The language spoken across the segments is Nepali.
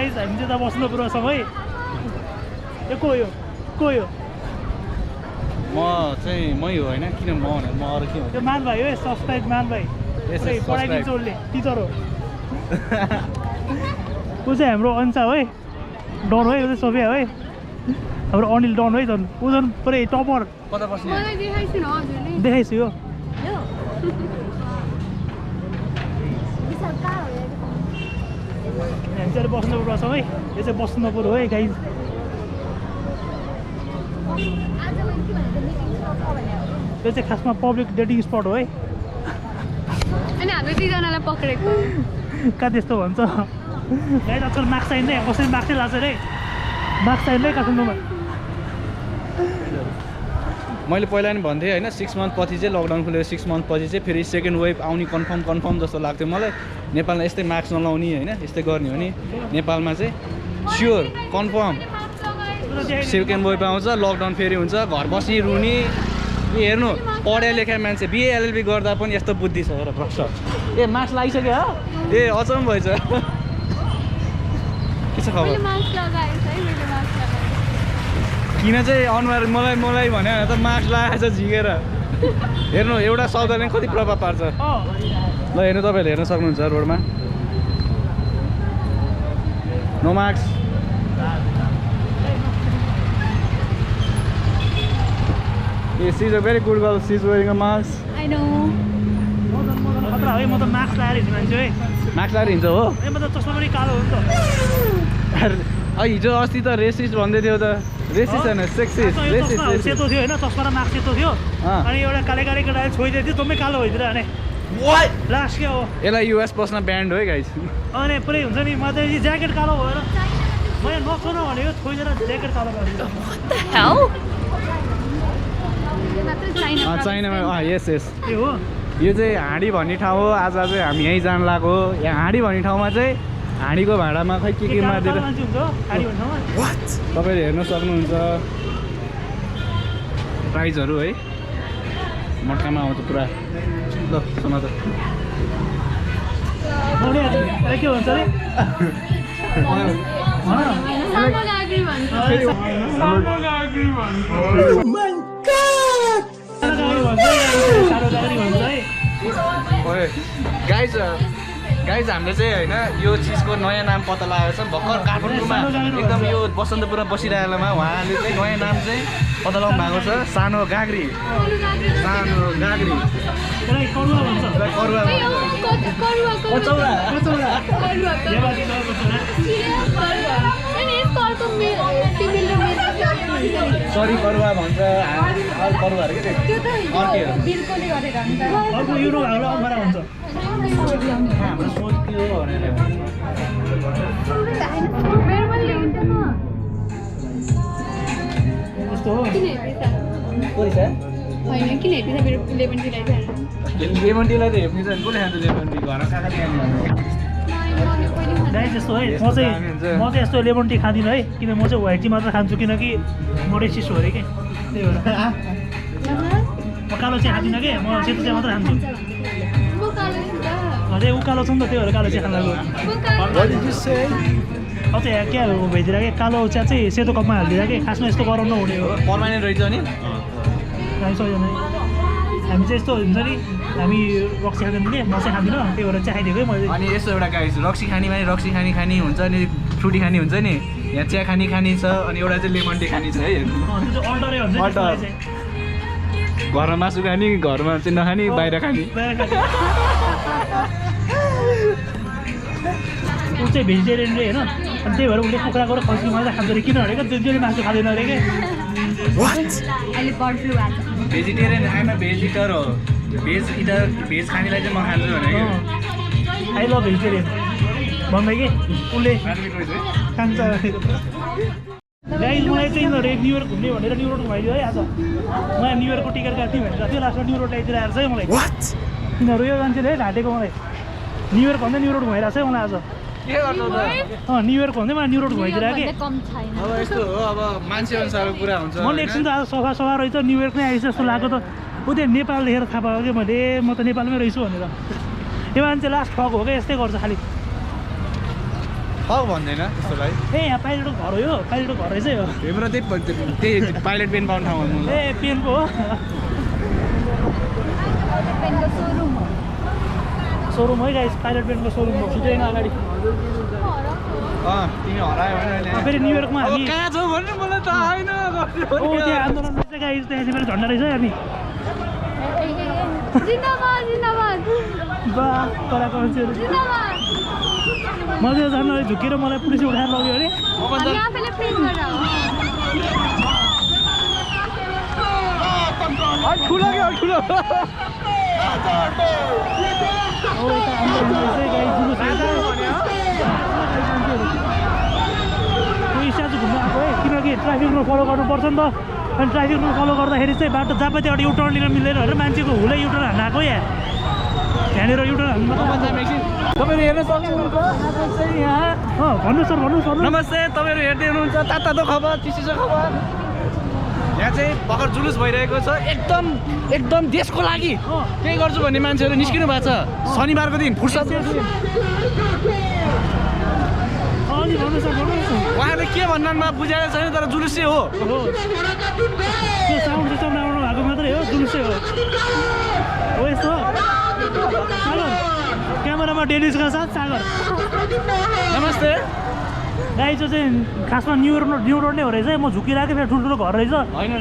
गाइस हामी चाहिँ त बस्नु पुरो सबै यो को यो म चाहिँ मै हो होइन किन म भने म अरू के हो त्यो मान भाइ हो सब्सक्राइब मान भाइ पढाइदिन्छ उसले टिचर हो ऊ चाहिँ हाम्रो अन्सा है डन है ऊ चाहिँ सोफिया है हाम्रो अनिल डन है झन् ऊ झन् पुरै टपर कता बस्ने देखाइछु यो हामी चाहिँ बस्नुपुर बस्छौँ है यो चाहिँ बस्नुपुर हो है गाइज यो चाहिँ खासमा पब्लिक डेटिङ स्पट हो है अनि हामी दुईजनालाई पक्रेको कहाँ त्यस्तो भन्छ गाइज आजकल मार्क्स चाहिँदै कसरी मार्क्सै लाग्छ अरे मार्क्स चाहिँदै काठमाडौँमा मैले पहिला नि भन्थेँ होइन 6 मन्थ पछि चाहिँ लकडाउन खुलेर 6 मन्थ पछि चाहिँ फेरि सेकेन्ड वेभ आउने कन्फर्म जस्तो लाग्थ्यो मलाई नेपालमा यस्तै मार्क्स नलाउने होइन यस्तै गर्ने हो नि नेपालमा चाहिँ स्योर कन्फर्म सेकेन्ड वेभ आउँछ लकडाउन फेरि हुन्छ घर बसी रुने हेर्नु पढे लेखा मान्छे बिए एलएलबी गर्दा पनि यस्तो बुद्धि छ र भ्रष्ट ए मार्क्स लागिसक्यो हो ए अचम्म भएछ के छ खबर किन चाहिँ अनुहार मलाई भने त मार्क्स लगाएछ झिकेर हेर्नु एउटा शब्दले कति प्रभाव पार्छ ल हेर्नु तपाईँहरूले हेर्न सक्नुहुन्छ रोडमा no marks She's a very good girl. She's wearing a mask. I know. खतरा है म त मार्क्स लगाएर हिँड्ने मान्छे है मार्क्स लगाएर हिँड्छ हो ए म त चस्मा पनि कालो हो नि त हिजो अस्ति त रेसिस्ट भन्दै थियो त रेसिस्ट होइन सेक्सिस्ट सेतो थियो होइन चस्मा र मार्क्स सेतो थियो अनि एउटा काले केटाले छोइदिएको थियो जम्मै कालो भइदिएर भने लास्ट के हो यसलाई युएस बस्न ब्यान्ड हो है गाइस अनि पुरै हुन्छ नि म त ज्याकेट कालो भएर मैले नछोड्नु भनेको छोइदिएर ज्याकेट कालो गरिदियो चाइनामा यस ए हो यो चाहिँ हाँडी भन्ने ठाउँ हो आज चाहिँ हामी यहीँ जान लाग्यो यहाँ हाँडी भन्ने ठाउँमा चाहिँ हाँडीको भाँडामा खै के मारिदिएर तपाईँले हेर्न सक्नुहुन्छ प्राइजहरू है मटकामा आउँछ पुरा ल सुन त के भन्छ अरे गाइज हामीले चाहिँ होइन यो चिजको नयाँ नाम पत्ता लगाएको छ भर्खर काठमाडौँमा एकदम यो बसन्तपुरमा बसिरहेकोमा उहाँले चाहिँ नयाँ नाम चाहिँ पत्ता लगाउनु भएको छ सानो गाग्री सरी करुवा भन्छ करुवाहरू के अर्को युरो हाम्रो अमरा हुन्छ हाम्रो सोच के हो भनेर यस्तो हो होइन किन हेर्दैछ मेरो लेमन टी लेमन टीलाई त हेप्ने चाहिँ कसले खान्छ लेमन टी घरमा काका गाई त्यस्तो है म चाहिँ यस्तो लेमन टी खाँदिनँ है किन म चाहिँ व्हाइट टी मात्र खान्छु किनकि म रेसिस्ट हो अरे कि त्यही भएर म कालो चिया खाँदिनँ कि म सेतो चिया मात्र खान्छु अझै उकालो छ नि त त्यही भएर कालो चिया खान लाग्यो अझै क्या भइदिएर कि कालो चिया चाहिँ सेतो कपमा हालिदिएर कि खासमा यस्तो गरम नहुने हो पर्मानेन्ट रहेछ नि हामी सबैजना हामी चाहिँ यस्तो हुन्छ नि हामी रक्सी खाँदैन कि म चाहिँ खाँदिनँ त्यही भएर चिया खाइदिएको है मैले अनि यस्तो एउटा गाइस रक्सी खाने भने रक्सी खाने हुन्छ अनि फ्रुटी खाने हुन्छ नि यहाँ चिया खाने छ अनि एउटा चाहिँ लेमन टी खाने छ है अल्टरै हुन्छ घरमा मासु खाने घरमा चाहिँ नखाने बाहिर खाने ऊ चाहिँ भेजिटेरियन रे होइन अनि त्यही भएर उसले कुखुराको र खसी मात्रै खान्छ अरे किन अरे जसले मासु खाँदैन अरे कि vegetarian I'm a veg hitter हो भेज खानेलाई चाहिँ म खान्छु भने आई लभ भेजिटेरियन भन्दै कि उसले खान्छ गाइस मलाई चाहिँ न्युयोर्क घुम्ने भनेर न्युयोर्क घुमाइदियो है आज मलाई न्युयोर्कको टिकट काट्ने भनेर थियो लास्टमा न्युयोर्क ल्याइदिएर आएर चाहिँ मलाई किनहरू यो मान्छेले है ढाँटेको मलाई न्युयोर्क भन्दै न्युयोर्क घुमाइरहेको छ है मलाई आज न्युयोर्क भन्दै मलाई न्युयोर्क घुमाइदिएर कि अब यस्तो हो अब मान्छे अनुसारको कुरा हुन्छ मैले एकछिन त आज सफा रहेछ न्युयोर्क नै आइस जस्तो लाग्यो त ऊ त्यहाँ नेपाल देखेर थाहा पायो कि मैले म त नेपालमै रहेछु भनेर यो मान्छे लास्ट ठग हो क्या यस्तै गर्छ खालि फक भन्दैन त्यस्तोलाई ए यहाँ पाइलटको घर हो यो पाइलटको घर रहेछ यो हाम्रो त्यही पाइलट पेन पाउने ठाउँ हो ए पेनको हो पेनको सोरुम हो सोरुम है गाइस पाइलट पेनको सोरुम हो छिटै अगाडि तिमी हरायो भने अहिले फेरि न्युयोर्कमा हामी कहाँ छौ भन्नु मलाई त आएन ओ त्यो आन्दोलन रहेछ गाइस त्यहाँ चाहिँ झन्डा रहेछ हामी जिन्दाबाद जिन्दाबाद बा कराएको मान्छेहरू जिन्दाबाद मजा झन् झुकेर मलाई पुलिसले उठाएर लग्यो अरे हामी आफैले प्रेस गरेर हो ठुलो क्या ठुलो ओ यता आन्दोलन रहेछ गाइस जुलुस रहेछ कोही स्ट्याचु घुम्न आएको है किनकि ट्राफिक रुल फलो गर्नुपर्छ नि त अनि ट्राफिक रुल फलो गर्दाखेरि चाहिँ बाटो जहाँ त्यहाँबाट युटर्न लिन मिल्दैन भनेर मान्छेको हुलै युटर्न हान्न आएको या त्यहाँनिर युटर्न हान्नु तपाईँहरू हेर्न सक्नुहुन्छ यहाँ भन्नुहोस् सर भन्नुहोस् नमस्ते तपाईँहरू हेर्दै हुनुहुन्छ तातो खबर चिसो खबर यहाँ चाहिँ भर्खर जुलुस भइरहेको छ एकदम देशको लागि केही गर्छु भन्ने मान्छेहरू निस्किनु भएको छ शनिबारको दिन फुर्सद अनि भन्नुहोस् सर भन्नुहोस् उहाँले के भन्नमा बुझाएको छैन तर जुलुस चाहिँ हो त्यो साउन्ड सिस्टम राम्रो भएको मात्रै हो जुलुसै हो यस्तो सागर क्यामेरामा डेनिसका साथ सागर नमस्ते गाई चाहिँ खासमा न्युयोर्क रोड नै हो रहेछ म झुकिरहेको फेरि ठुल्ठुलो घर रहेछ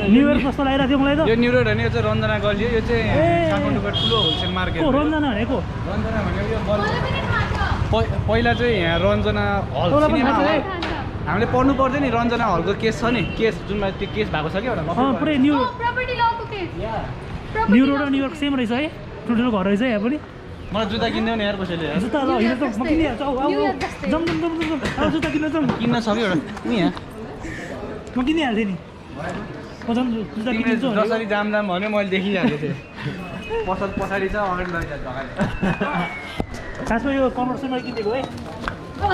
न्युयोर्क जस्तो लागिरहेको थियो मलाई त यो न्यु रोड होइन यो चाहिँ रञ्जना गल्ली यो चाहिँ काठमाडौँको ठुलो होलसेल मार्केट को रञ्जना भनेको रञ्जना भनेको यो पहिला चाहिँ यहाँ रञ्जना हल सिनेमा हल हामीले पढ्नु पर्थ्यो नि रञ्जना हलको केस छ नि केस जुनमा त्यो केस भएको छ कि एउटा पुरै न्यु प्रपर्टी लको केस न्यु रोड र न्युयोर्क सेम रहेछ है ठुल्ठुलो घर रहेछ यहाँ पनि मलाई जुत्ता किन्दैन यार कसैले जुत्ता ल हिँड्छ म किनिहाल्छु आऊ जम जुत्ता किन्न जाउँ किन्न छ कि एउटा नि यहाँ म किनिहाल्थेँ नि म झन् जुत्ता किनिदिन्छु जसरी दाम भन्यो मैले देखिहालेको थिएँ पसल पछाडि छ अगाडि लैजान्छ अगाडि खासमा यो कमर्सियलमा किनेको है ल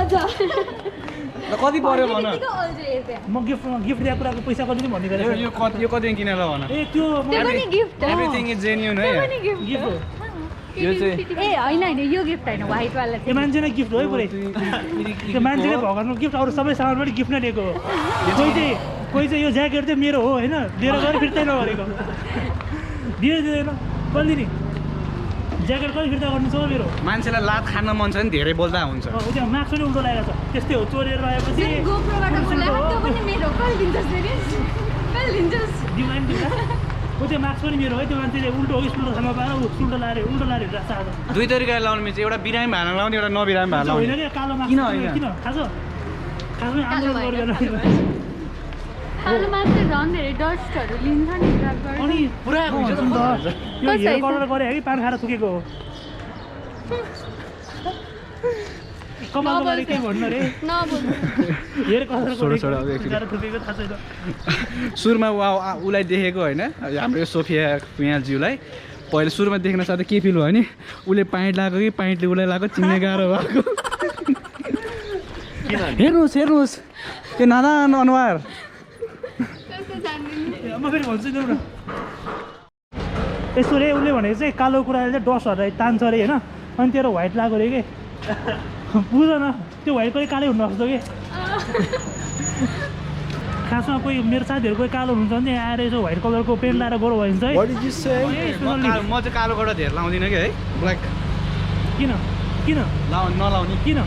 कति पर्यो भन म गिफ्ट दिएको कुराको पैसा कति भन्ने गरेको यो कति किनेर भन ए त्यो एभ्रिथिङ इज जेन्युन है गिफ्ट हो यो चाहिँ ए होइन यो गिफ्ट होइन व्हाइट वाला त्यो मान्छे नै गिफ्ट हो है पुरै त्यो मान्छेले भगवान्को गिफ्ट अरू सबै सामान पनि गिफ्ट नै दिएको हो कोही चाहिँ यो ज्याकेट चाहिँ मेरो हो होइन दिएर गएर फिर्तै नगरेको दिँदैन कहिले नि ज्याकेट कहिले फिर्ता गर्नु छ मेरो मान्छेलाई लात खान मन छ नि धेरै बोल्दा हुन्छ त्यो मार्क्स पनि उल्टो लागेको छ त्यस्तै हो चोरेर आएपछि त्यो मार्क्स पनि मेरो है त्यो मान्छेले उल्टो उल्टो ठाउँमा पाएर उल्टो लाएर हिँड्छ आज दुई तरिकाले लाउने मिल्छ एउटा बिरामी भाडा लाउने एउटा नबिरामी भाडा लाउने होइन कि कालो मार्क्स किन किन खासो खासमै आन्दोलन गरेर कालो मार्क्स चाहिँ झन् धेरै डस्टहरू लिन्छ नि अनि पुरा हुन्छ यो हेयर कलर गरे कि पान खाएर थुकेको हो कपालको लागि के भन्नु रे हेयर कलर थुकेको थाहा छैन सुरुमा उसलाई देखेको होइन हाम्रो यो सोफिया कुयालज्यूलाई पहिले सुरुमा देख्न साथै के फिल भयो नि उसले पाइन्ट लगाएको कि पाइन्टले उसलाई लगाएको चिन्ने गाह्रो भएको हेर्नुहोस् त्यो नादान अनुहार म फेरि भन्छु नि यस्तो रे उसले भनेको चाहिँ कालो कुराले चाहिँ डस्टहरूलाई तान्छ अरे होइन अनि तेरो व्हाइट लगाएको अरे कि बुझ न त्यो व्हाइट कोही कालै हुनु सक्छ कि खासमा कोही मेरो साथीहरू कोही कालो हुनुहुन्छ भने चाहिँ आएर यसो व्हाइट कलरको पेन्ट लगाएर गरौँ भने चाहिँ म चाहिँ कालो कलर धेरै लाउँदिनँ कि है ब्ल्याक किन नलाउने किन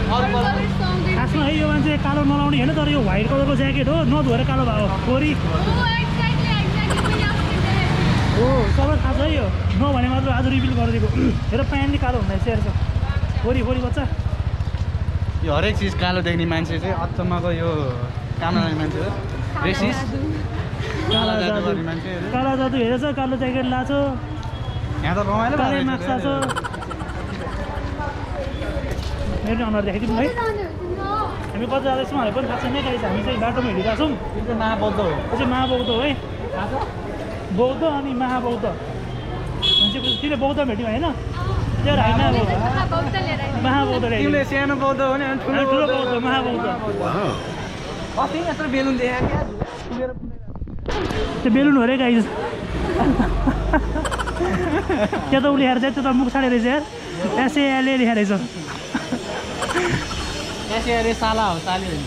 खासमा है यो मान्छे कालो नलाउने होइन तर यो व्हाइट कलरको ज्याकेट हो नधोएर कालो भएको खोरी हो सबै थाहा छ है यो नभने मात्र आज रिभिल गरिदिएको हेर प्यान्टले कालो हुँदा सेयर छ खोरी बच्चा यो हरेक चिज कालो देख्ने मान्छे चाहिँ अचम्मको यो काम लाग्ने मान्छे हो रेसिस काला जादु गर्ने मान्छेहरू काला जादु हेरेछ कालो ज्याकेट लाछ यहाँ त रमाइलो कालो मास्क लाछ मेरो अनुहार देखाइदिउँ है हामी कता जाँदैछौँ हामी पनि थाहा छैन गाइस हामी चाहिँ बाटोमा हिँडिरहेको छौँ यो चाहिँ महाबौद्ध हो यो चाहिँ महाबौद्ध हो है बौद्ध अनि महाबौद्ध मान्छे किन बौद्ध भेट्यौँ होइन त्यो होइन महाबौद्ध तिमीले सानो बौद्ध हो नि ठुलो बौद्ध महाबौद्ध अस्ति यत्रो बेलुन देखाएको क्या त्यो बेलुन हो रे गाइस त्यहाँ त उसले हेर्छ त्यो त मुख छाडेर रहेछ यार एसएएलए लेखेको रहेछ एसएलए साला हो साली होइन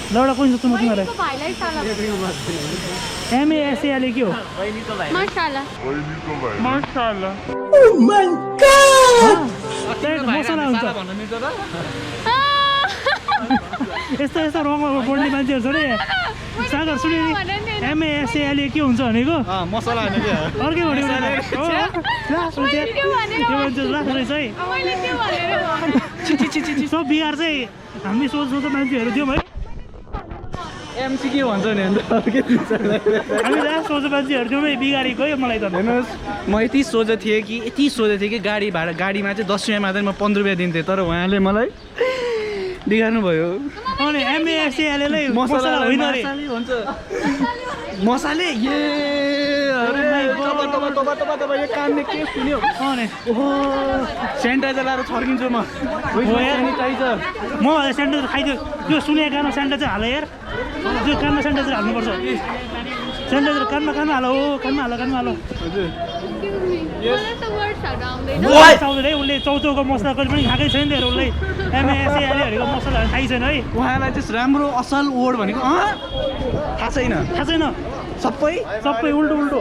ल एउटा कोही सोध्छु म तिमीहरूलाई बहिनीको भाइलाई साला एमएएसएएलए के हो मसाला मसला हुन्छ भन्न मिल्छ त यस्तो यस्तो रङमा बोल्ने मान्छेहरू छ नि सागर सुने एमएएसएएलए के हुन्छ भनेको मसला होइन क्या अर्कै भनेको रहेछ है सब बिहार चाहिँ हामी सोच मान्छेहरू थियौँ है एमसी के भन्छ नि अन्त हामी जहाँ सोझो मान्छेहरू थियौँ है बिगारी गयो मलाई त हेर्नुहोस् म यति सोझो थिएँ कि गाडी भाडा गाडीमा चाहिँ 10 रुपियाँ मात्रै म 15 रुपियाँ दिन्थेँ तर उहाँले मलाई बिगार्नु भयो अनि एमएएसएएलए मसला होइन अरे भन्छ मसाले ए अरे तब यो कानले के सुन्यो ओहो सेनिटाइजर लाएर छर्किन्छु म सेनिटाइजर म सेनिटाइजर खाइदियो यो सुनेको गाना सेनिटाइजर हाल यार त्यो कानमा सेनिटाइजर हाल्नुपर्छ सेनिटाइजर कानमा हाल हो कानमा हाल हजुर चाउँदैन है उसले चौचौको मसला कहिले पनि खाएकै छैन नि उसले एमएएसएएलएहरूको मसलाहरू खाइ छैन है उहाँलाई चाहिँ राम्रो असल वर्ड भनेको थाहा छैन सबै उल्टो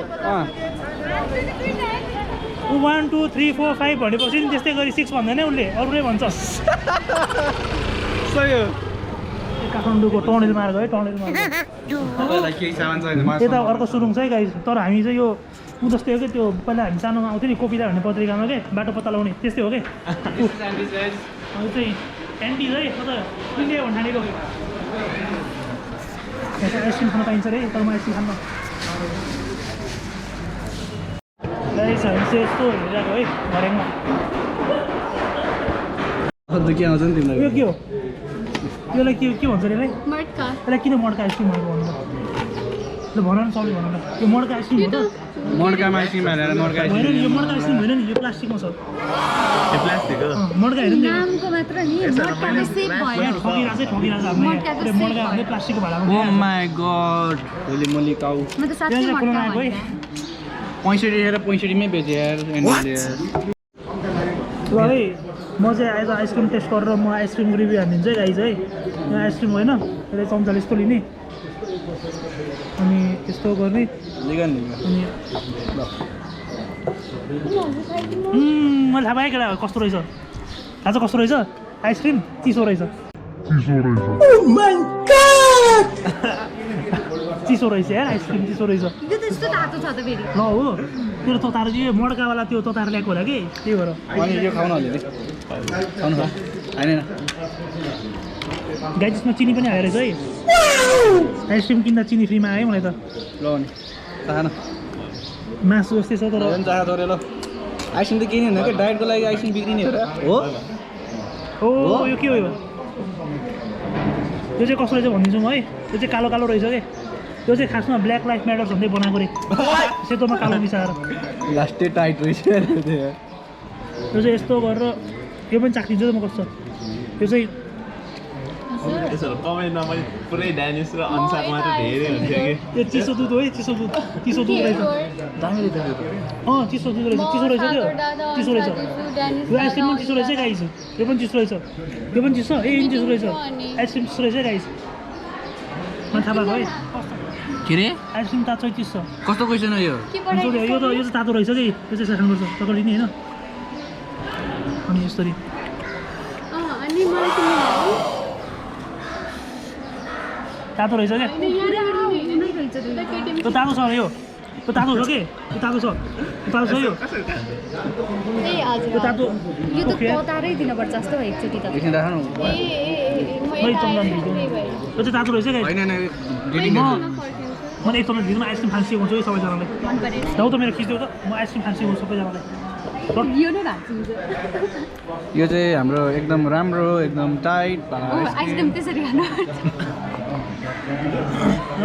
1 2 3 4 5 भनेपछि नि त्यस्तै गरी 6 भन्दैन उसले अरूले भन्छ सही हो काठमाडौँको टनेल मार्ग है टनेल मार्ग तपाईँलाई केही सामान छैन यता अर्को सुरुङ छ है गाइस तर हामी चाहिँ यो ऊ जस्तै हो कि त्यो पहिला हामी सानोमा आउँथ्यो नि कोपिला भन्ने पत्रिकामा के बाटो पत्ता लगाउने त्यस्तै हो कि यो चाहिँ एन्टी है त इन्डिया भन्ठानेको आइसक्रिम खान पाइन्छ अरे तर म आइसक्रिम खान्न गाइस हामी चाहिँ यस्तो हेरिरहेको है घरेङमा अन्त के आउँछ नि तिमीलाई यो के हो यसलाई के भन्छ अरे यसलाई मड्का यसलाई किन मड्का आइसक्रिम भनेको भन्नु ल भन न सबले भन न यो मड्का आइसक्रिम हो त मड्कामा आइसक्रिम हालेर मड्का होइन नि यो मड्का आइसक्रिम होइन नि यो प्लास्टिकमा छ मड्का हेर्नु नि नामको मात्र नि मड्काले सेप भयो ठगिरहेको छ हामीले मड्का हाल्ने प्लास्टिकको भाँडामा oh my God holy moly cow म त साच्चै त्यहाँ मड्का आएको है 65 हेरेर 65 मै बेचे यार एन्डले ल है म चाहिँ आज आइसक्रिम टेस्ट गरेर म आइसक्रिमको रिभ्यू हानिदिन्छु है गाइज है यो आइसक्रिम होइन यसलाई चम्चाले यस्तो लिने अनि यस्तो गर्ने अनि मैले थाहा पाएँ केटा कस्तो रहेछ थाहा छ कस्तो रहेछ आइसक्रिम चिसो रहेछ चिसो रहेछ यार आइसक्रिम चिसो रहेछ यो त यस्तो तातो छ त फेरि ल हो तेरो तताएर चाहिँ मड्कावाला त्यो तताएर ल्याएको होला कि त्यही भएर अनि यो खाउन अलिअलि खाउनु होइन गाई त्यसमा चिनी पनि हालेर रहेछ है आइसक्रिम किन्दा चिनी फ्रीमा आयो मलाई त ल नि चाहन मासु जस्तै छ तर चाह थोरै ल आइसक्रिम त केही नि होइन क्या डायटको लागि आइसक्रिम बिग्रिने हो ओ यो के हो यो चाहिँ कस्तो रहेछ भनिदिन्छु म है यो चाहिँ कालो कालो रहेछ कि यो चाहिँ खासमा ब्ल्याक लाइफ म्याटर्स भन्दै बनाएको रे सेतोमा कालो मिसाएर लास्टै टाइट रहेछ यो चाहिँ यस्तो गरेर यो पनि चाखिदिन्छु त म कस्तो यो चाहिँ पुरै ड्यानिस र अनुसार मात्र धेरै हुन्छ कि यो चिसो दुध हो है चिसो दुध रहेछ दामी रहेछ चिसो दुध रहेछ चिसो रहेछ त्यो चिसो रहेछ यो आइसक्रिम पनि चिसो रहेछ गाइस यो पनि चिसो रहेछ यो पनि चिसो ए चिसो रहेछ आइसक्रिम चिसो रहेछ गाइस मलाई थाहा भएको है के रे आइसक्रिम तातो चिसो कस्तो क्वेसन हो यो यो चाहिँ तातो रहेछ कि यो चाहिँ खानुपर्छ तपाईँले नि होइन अनि यसरी अनि मलाई किन्नु तातो रहेछ क्या त्यो तातो छ यो त्यो तातो छ कि त्यो तातो छ यो ए हजुर त्यो तातो यो त ततारै दिनुपर्छ जस्तो एकचोटि त एकछिन राख्नु यो चाहिँ तातो रहेछ क्या होइन मैले एक चम्चा दिनु आइसक्रिम खान सिकाउँछु है सबैजनालाई मन परेन जाउँ त मेरो खिच्देऊ त म आइसक्रिम खान सिकाउँछु सबैजनालाई यो नै भाँचिन्छ यो चाहिँ हाम्रो एकदम राम्रो एकदम टाइट आइसक्रिम त्यसरी खानु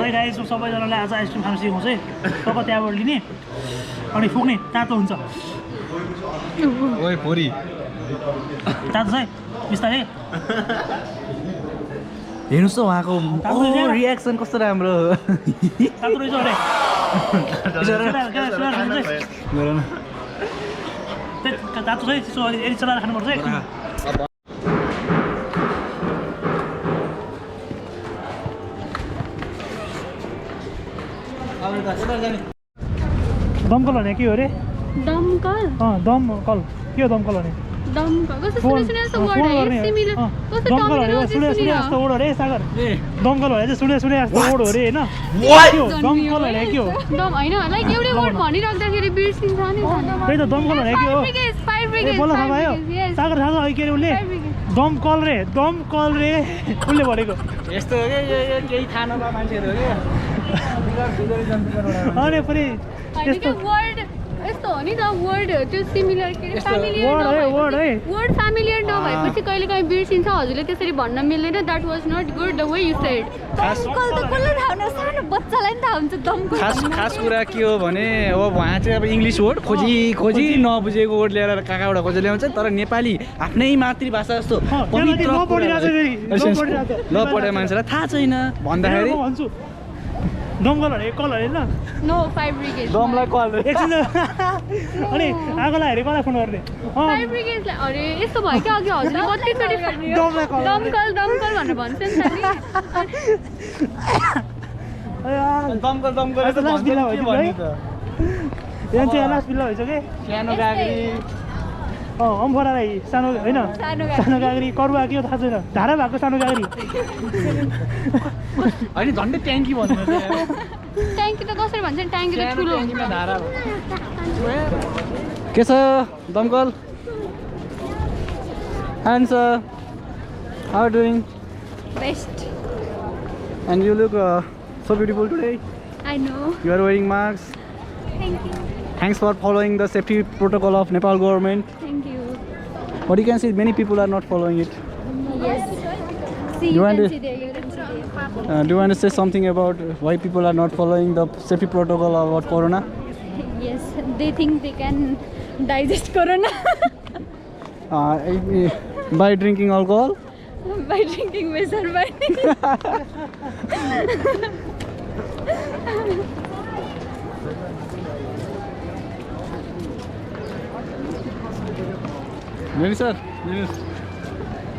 है गाइस सबैजनालाई आज आइसक्रिम खान सिकाउँछु है टक्क त्यहाँबाट लिने अनि फुक्ने तातो हुन्छ ओइ फोरी तातो छ है बिस्तारै हेर्नुहोस् त उहाँको रियाक्सन कस्तो राम्रो तातो रहेछ अरे तातो छ है चिसो यदि चलाएर खानुपर्छ एकछिन दमकल भने के हो अरे दमकल दमकल के हो दमकल भने दमकल कस्तो सुने जस्तो वर्ड है सिमिलर कस्तो दमकल भने टर्मिनोलोजी सुने जस्तो वर्ड हो रे सागर दमकल भने चाहिँ सुने जस्तो वर्ड हो रे हैन दमकल भने के हो दम हैन लाइक एउटै वर्ड भनिराख्दाखेरि बिर्सिन्छ नि त्यही त दमकल भने के हो फायर ब्रिगेड बोल्न थाहा भयो सागर थाहा छ है के रे उसले दमकल रे उसले भनेको यस्तो हो कि यो केही थाहा नभए मान्छेहरू हो कि अनि पनि त्यस्तो वर्ड यस्तो हो नि त वर्ड त्यो सिमिलर के वर्ड है वर्ड फ्यामिलियर नभएपछि कहिलेकाहीँ बिर्सिन्छ हजुरले त्यसरी भन्न मिल्दैन that was not good the way you said दमकल त कसले थाहा हुन्छ सानो बच्चालाई नि थाहा हुन्छ दमकल खास कुरा के हो भने अब उहाँ चाहिँ अब इङ्ग्लिस वर्ड खोजी नबुझेको वर्ड ल्याएर कहाँबाट खोजेर ल्याउँछ तर नेपाली आफ्नै मातृभाषा जस्तो पवित्र ल पढेको मान्छेलाई थाहा छैन भन्दाखेरि भन्छु दमकल भने कल होइन नो फायर ब्रिगेड दमलाई कल एकछिन अनि आगोलाई हेरे कसलाई फोन गर्ने फायर ब्रिगेडलाई अरे यस्तो भयो क्या अघि हजुरले कतिचोटि दमकल भनेर भन्छ नि त दमकल लास्ट बिल्ला भइसक्यो है यहाँ चाहिँ लास्ट बिल्ला भइसक्यो सानो गाग्री अम्फोरालाई सानो होइन सानो गाग्री करुवा के हो थाहा छैन धारा भएको सानो गाग्री होइन झन्डै ट्याङ्की भन्नु ट्याङ्की त कसरी भन्छ नि ट्याङ्की त ठुलो हुन्छ के छ दमकल answer how are doing best and you look so beautiful today. I know. You are wearing masks. Thank you. Thanks for following the safety protocol of Nepal government. Thank you. But you can see many people are not following it. Yes. See, You you want can to- see there. You can see there. Do you want to say something about why people are not following the safety protocol about corona? Yes, they think they can digest corona By drinking alcohol? by drinking Mesar by. Maybe sir.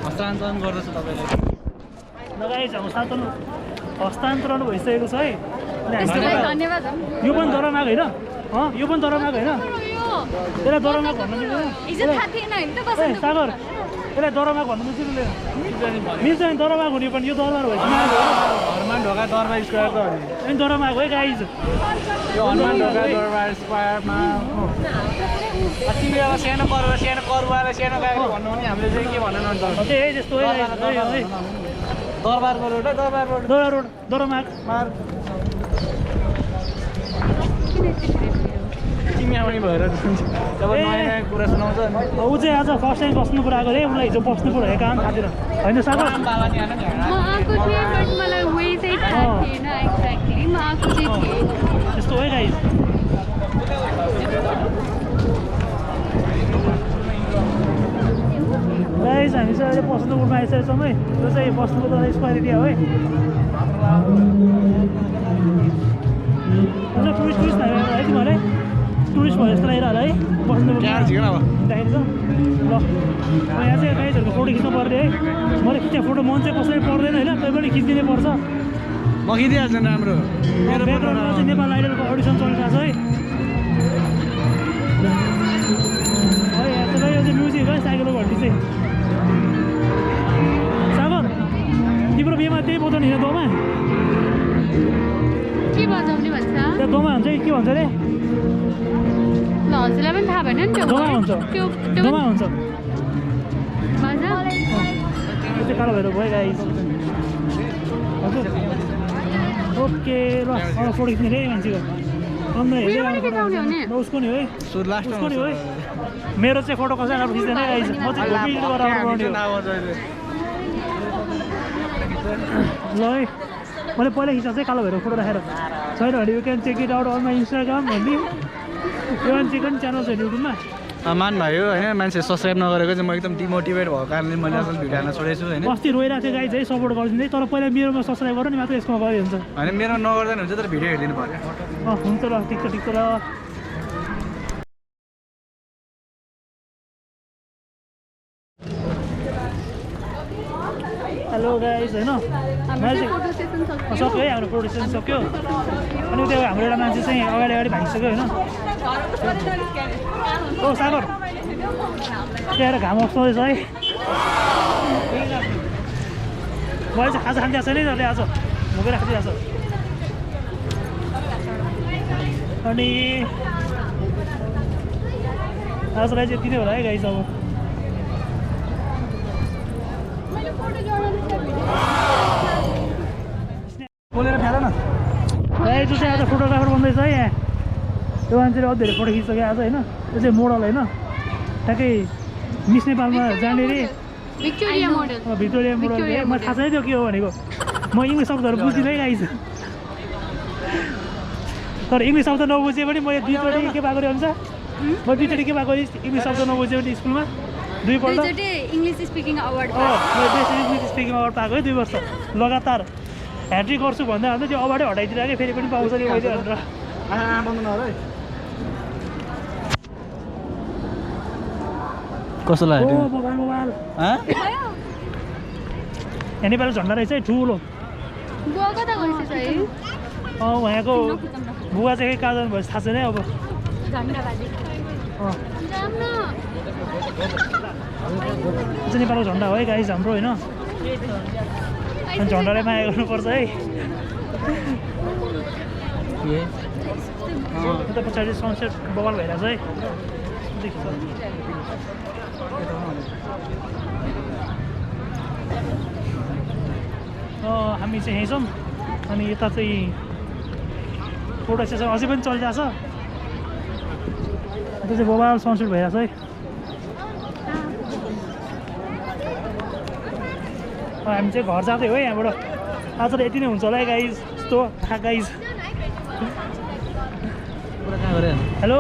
हस्तान्तरण गर्दैछ तपाईँलाई लगाइन्छ हस्तान्तरण भइसकेको छ है अनि त्यसलाई हामी धन्यवाद यो पनि दरमाग होइन यो पनि दरमाग होइन यसलाई दरमाग भन्नु मिल्दैन हिजो थाहा थिएन होइन त ए कसरी सागर यसलाई दरमाग भन्नु मिल्दैन मिल्छ नि दरमाग हुने पनि यो दरबार भइसक्यो हनुमान ढोका दरबार स्क्वायर त हो नि अनि दरमाग है गाइज यो हनुमान ढोका दरबार स्क्वायरमा तिमी अब सानो करुवालाई सानो गाडी भन्नु भने हामीले चाहिँ के भन्नु अन्त त्यही त्यस्तो है दरबार रोड दरबार रोड रोड दरमाग तिमी आउने भएर जब नयाँ नयाँ कुरा सुनाउँछ ऊ चाहिँ आज फर्स्ट टाइम बस्नु पऱ्यो आएको रे उसलाई हिजो बस्नु पऱ्यो काम थाहा थिएन होइन सागर म आएको थिएँ बट मलाई वे चाहिँ थाहा थिएन एक्ज्याक्टली म आएको चाहिँ थिएँ त्यस्तो है गाइज गाइज हामी चाहिँ अहिले बस्नुपुरमा आइसकेको छौँ है यो चाहिँ बस्नुपुर स्क्वायर एरिया हो है टुरिस्ट भयो है तिमीहरू टुरिस्ट भयो जस्तो लागिरह है बस्नुपुर अब देखाइदिन्छ ल यहाँ चाहिँ गाइजहरूको फोटो खिच्नु पर्ने है मैले खिच्ने फोटो मन चाहिँ कसैले पर्दैन होइन तै पनि खिचिदिनै पर्छ म खिचिहाल्छु नि राम्रो मेरो ब्याकग्राउन्डमा चाहिँ नेपाल आइडलको अडिसन चलिरहेको छ है यहाँ चाहिँ यो चाहिँ म्युजिक है साइकलको घन्टी चाहिँ सागर तिम्रो बिहेमा त्यही बजाउने होइन दोमा के बजाउने भन्छ त्यो दोमा हुन्छ कि के भन्छ अरे ल हजुरलाई पनि थाहा भएन नि त्यो दोमा हुन्छ त्यो दोमा हुन्छ भन्छ यो चाहिँ कालो भएर भयो गाइस हजुर ओके ल फोटो खिच्ने रे मान्छेको उसको नि है उसको नि है मेरो चाहिँ फोटो कसैले राम्रो खिच्दैन है गाइस म चाहिँ घोपी गरेर बनाउने ल है मैले पहिला खिच्दा चाहिँ कालो भएर फोटो राखेर छैन भने you can check it out on my Instagram भन्ने यो चिकन च्यानल छ युट्युबमा मान भयो होइन मान्छे सब्सक्राइब नगरेको चाहिँ म एकदम डिमोटिभेट भएको कारणले मैले असल भिडियो हाल्न छोडेको छु होइन अस्ति रोइरहेको थियो गाइज है सपोर्ट गरिदिँदै तर पहिला मेरोमा सब्सक्राइब गर नि मात्र यसमा गयो हुन्छ होइन मेरो नगर्दा नि हुन्छ तर भिडियो हेरिदिनु पर्यो हुन्छ ल ठिक छ ल गाइस होइन हाम्रो चाहिँ फोटो सेसन सक्यो सक्यो है हाम्रो फोटो सेसन सक्यो अनि त्यो हाम्रो एउटा मान्छे चाहिँ अगाडि भागिसक्यो होइन ओ सागर त्यहाँ घाम अस्ताउँदैछ है मैले चाहिँ खाजा खान्छ छैन जसले आज भोकै राखिदिएको छ अनि आजलाई चाहिँ यति नै होला है गाइस अब बोलेर फ्याल न गाइस जो चाहिँ आज फोटोग्राफर बन्दैछ है यहाँ त्यो मान्छेले अझ धेरै फोटो खिचिसक्यो आज होइन त्यो चाहिँ मोडल होइन ठ्याक्कै मिस नेपालमा जाने रे भिक्टोरिया मोडल भिक्टोरिया मोडल मलाई थाहा छैन त्यो के हो भनेको म इङ्ग्लिस शब्दहरू बुझ्दिनँ है गाइस तर इङ्ग्लिस शब्द नबुझे पनि मैले दुईचोटि के भएको हुन्छ म दुईचोटि के भएको इङ्ग्लिस शब्द नबुझेँ भने स्कुलमा दुईपल्ट English speaking award best English speaking award पाएको है 2 वर्ष लगातार ह्याट्रिक गर्छु भन्दा भन्दा त्यो अवार्डै हटाइदिरहेको फेरि पनि पाउँछ नि मैले भनेर कस्तो लाग्यो मोबाइल यहाँ नेपाली झन्डा रहेछ है ठुलो बुवा कता गइसछ है उहाँको बुवा चाहिँ कहाँ जानु भएछ थाहा छैन है अब नेपालको झन्डा हो है गाइस हाम्रो होइन अनि झन्डालाई माया गर्नुपर्छ है यता पछाडि सनसेट बवाल भइरहेछ है हामी चाहिँ यहीँ छौँ अनि यता चाहिँ फोटो सेसन अझै पनि चलिरहेछ त्यो चाहिँ बवाल सनसेट भइरहेछ है हामी चाहिँ घर जाँदै हो है यहाँबाट आज त यति नै हुन्छ होला है गाइज यस्तो guys hello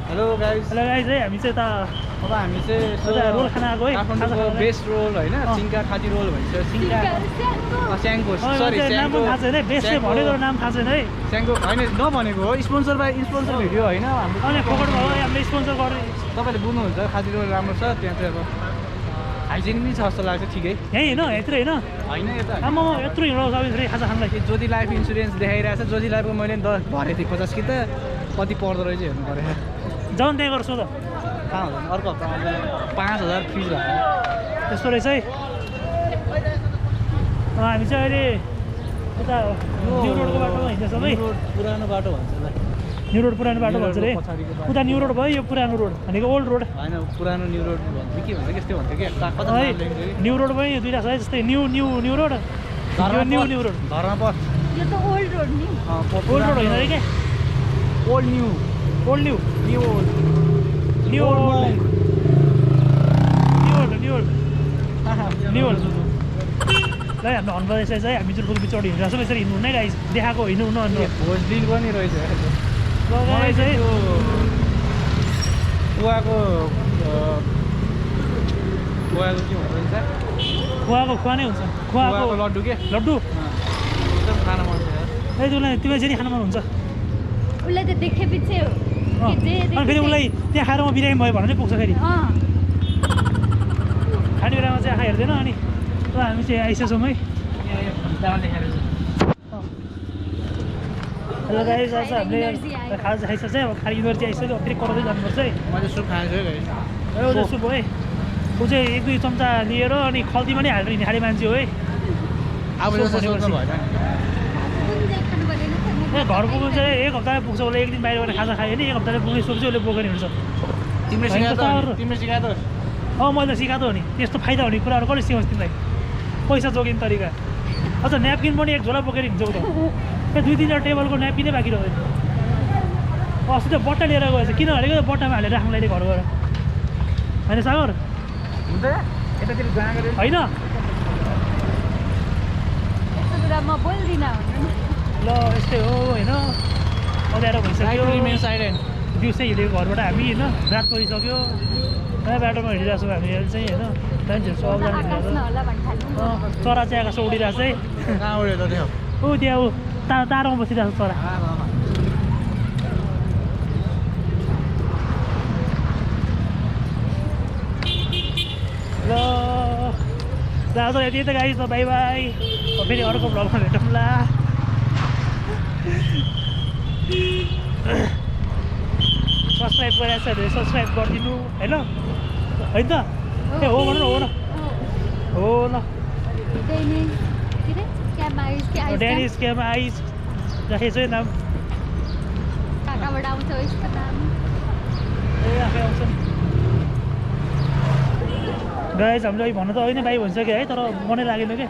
hello guys hello guys है हामी चाहिँ यता अब हामी चाहिँ रोल खाना आएको है काठमाडौँको बेस्ट रोल होइन सिङ्का खाजी रोल भन्छ सिङ्का स्याङको सरी नाम पनि थाहा छैन है बेस्ट भनेको नाम थाहा छैन है स्याङको होइन नभनेको हो स्पोन्सर भिडियो होइन हाम्रो अनि फोकट भयो हामीले स्पोन्सर गर्ने तपाईँले बुझ्नुहुन्छ खाजी रोल राम्रो छ त्यहाँ चाहिँ अब हाइजिन पनि छ जस्तो लाग्छ ठिकै यहीँ होइन यत्रो होइन होइन यता आमा यत्रो हिँडाउँछ अब फेरि खाजा खानलाई ज्योति लाइफ इन्सुरेन्स देखाइरहेको छ ज्योति लाइफको मैले भरेको थिएँ 50 कि त कति पर्दो रहेछ हेर्नु पऱ्यो जाउँ त्यहाँ गर्छु त कहाँ हुन्छ अर्को हप्ता 5000 फिज भयो त्यस्तो रहेछ है हामी चाहिँ अहिले उता न्यु रोडको बाटोमा हिँड्दैछौँ है पुरानो बाटो भन्छ यसलाई न्यु रोड पुरानो बाटो भन्छ अरे उता न्यु रोड भयो यो पुरानो रोड भनेको ओल्ड रोड होइन पुरानो न्यु रोड भन्छ के भन्छ त्यस्तै भन्छ कि कता है न्यु रोड भयो यो दुईवटा छ है जस्तै न्यु रोड न्यु रोड घरमा बस यो त ओल्ड रोड नि ओल्ड रोड होइन अरे क्या old new old new new old new old new old ल हाम्रो हन्बरेस चाहिँ हामी जुन बिचौडी हिँडिरहेको छौँ यसरी हिँड्नु नै गाइस देखाएको हिँड्नु हुनु अन्त भोज डिल पनि रहेछ गाइस है कुवाको के भन्छ खुवाको खुवा नै हुन्छ खुवाको लड्डु के लड्डु एकदम खान मन छ है तिमीलाई चाहिँ खान मन हुन्छ उसलाई त देखे पछि अनि फेरि उसलाई त्यहाँ खाएर म बिरामी भयो भने चाहिँ पुग्छ फेरि खाने बेलामा चाहिँ आँखा हेर्दैन अनि ल हामी चाहिँ आइसकेछौँ है हेलो गाइस आज हामीले खाजा खाइसकेको चाहिँ अब खाली इनर्जी आइसक्यो फेरि कराउँदै जानुपर्छ है मैले सुप खाएको छु है एउटा सुप हो है ऊ चाहिँ 1-2 चम्चा लिएर अनि खल्तीमा नै हालेर हिँड्ने खाने मान्छे हो है अब सोच्नु भएन घर पुग्नु चाहिँ 1 हप्तामै पुग्छ उसले 1 दिन बाहिर गएर खाजा खायो भने 1 हप्तामै पुग्ने सोच चाहिँ उसले बोकेर हिँड्छ तिमीले सिकाएको मैले सिकाएको हो नि त्यस्तो फाइदा हुने कुराहरू कसले सिकाउँछ तिमीलाई पैसा जोगिने तरिका अझ न्यापकिन पनि 1 झोला बोकेर हिँड्छौ त ए 2-3 टेबलको न्यापकिनै बाँकी रहेछ अस्ति त बट्टा लिएर गएछ किन भनेको बट्टामा हालेर राख्नु लागि घर गएर होइन सागर हुन्छ यतातिर जाँगर होइन म बोल्दिनँ ल यस्तै हो होइन अँध्यारो भइसक्यो दिउँसै हिँडेको घरबाट हामी होइन रात परिसक्यो नयाँ बाटोमा हिँडिरहेको छौँ हामी चाहिँ होइन मान्छेहरू सबजना हिँडिरहेको चरा चाहिँ आकाश उडिरहेको चाहिँ कहाँ उड्यो त त्यो ऊ त्यहाँ ऊ तारोमा बसिरहेको छ चरा ल आज आज यति त गाइस त बाई बाई फेरि अर्को भ्लगमा भेटौँला सब्सक्राइब गरेको छ भने सब्सक्राइब गरिदिनु होइन होइन त ए हो भन हो न हो ल डेनिस क्याम आइस राखेको छु नाम कहाँबाट आउँछ यसको नाम ए आफै आउँछ नि गाइस हामीले अघि भन्नु त होइन बाई भनिसक्यो है तर मनै लागेन क्या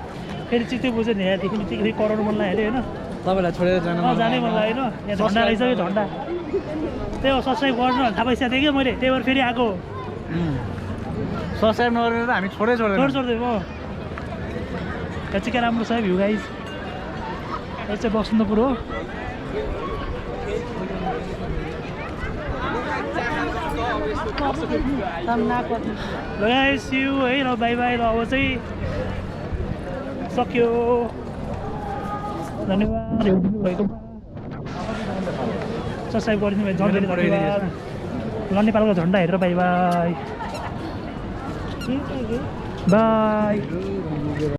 फेरि चित्तै बुझ्यो नि यहाँदेखि फेरि कराउनु मन लाग्यो होइन तपाईँलाई छोडेर जानु जानै मन लागेन यहाँ झन्डा रहेछ कि झन्डा त्यही हो सब्सक्राइब गर्नु थाहा पाइसकेको थिएँ कि मैले त्यही भएर फेरि आएको सब्सक्राइब नगरेर हामी छोड्दै छोड्दै म यहाँ चाहिँ क्या राम्रो छ है भ्यू गाइस यो चाहिँ बसन्तपुर हो ल गाइस यू है ल बाई बाई ल अब चाहिँ सक्यो धन्यवाद हेरिदिनु भएको सब्सक्राइब गरिदिनु भयो झन् धन्यवाद ल नेपालको झन्डा हेरेर बाई बाई बाई